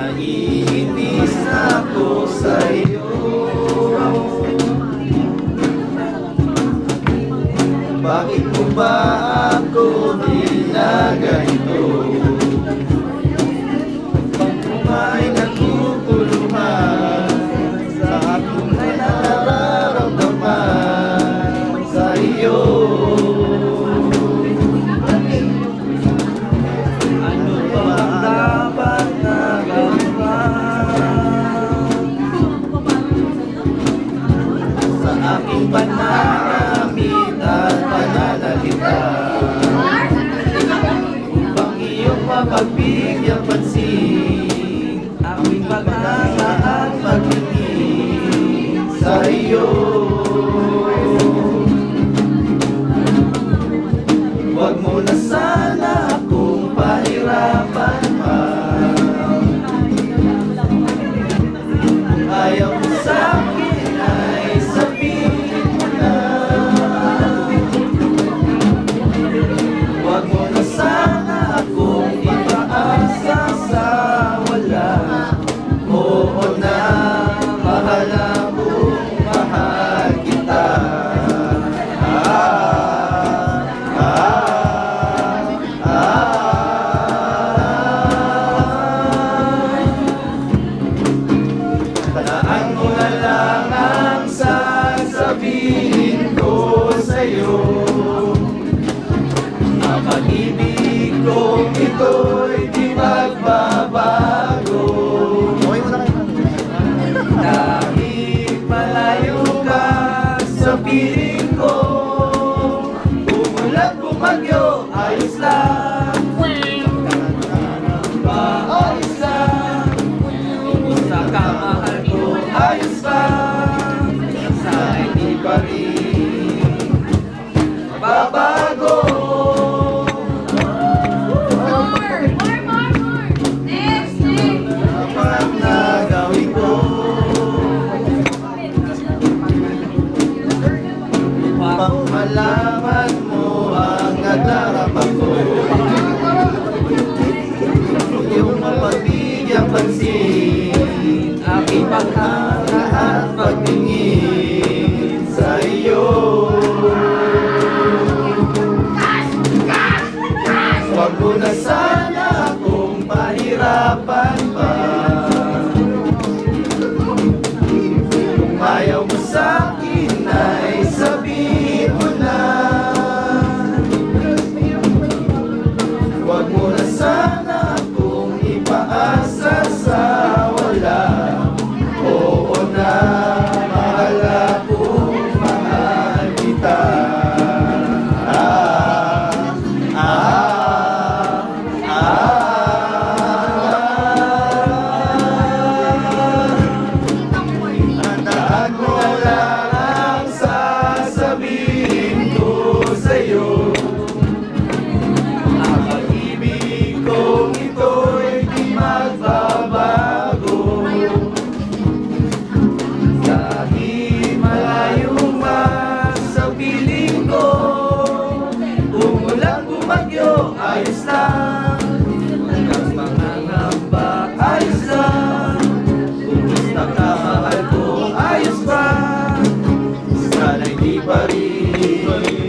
Naiinis ako sa'yo. Bakit mo ba ako ginaganito? May naguguluhan sa aking nararamdaman sa iyo. Ano ba ang dapat na gawin sa aking pananamit at pananalita upang iyong mapagbigyan pansin aking pag-asa at pagtingin sa iyo. Huwag mo na sana akong pahirapan pa. Kung ayaw mo sa'kin ay sabihin mo na. Huwag mo na sana akong ipaasa sa wala. Oo na, mahal akong mahal kita. Tanaan mo na lang ang sasabihin ko sa'yo. Ang pag-ibig kong ito'y di magbabago. Kahit malayo ka sa piling ko, umulan bumagyo, ayos lang. Ayos lang. Kumusta ka mahal ko, ayos ba? Sana'y di pa rin mababago. Dapat na gawin ko upang malaman mo ang nadarama ko. Iyong mapagbigyan pansin aking paghanga at pagtingin sa iyo. Huwag mo na sana akong pahirapan pa. Kung ayaw mo sa'kin ay sabihin mo na. Huwag mo na sana akong ipaasa sa wala. Oo na, mahal akong mahal kita. Tandaan mo lang ang sasabihin ko sa'yo. Ang pag-ibig kong ito'y di magbabago. Kahit malayo man sa piling ko, umulan bumagyo, ayos lang. Hanggang pangangamba, ayos lang. Kumusta ka mahal ko, ayos ba? Sana'y di pa rin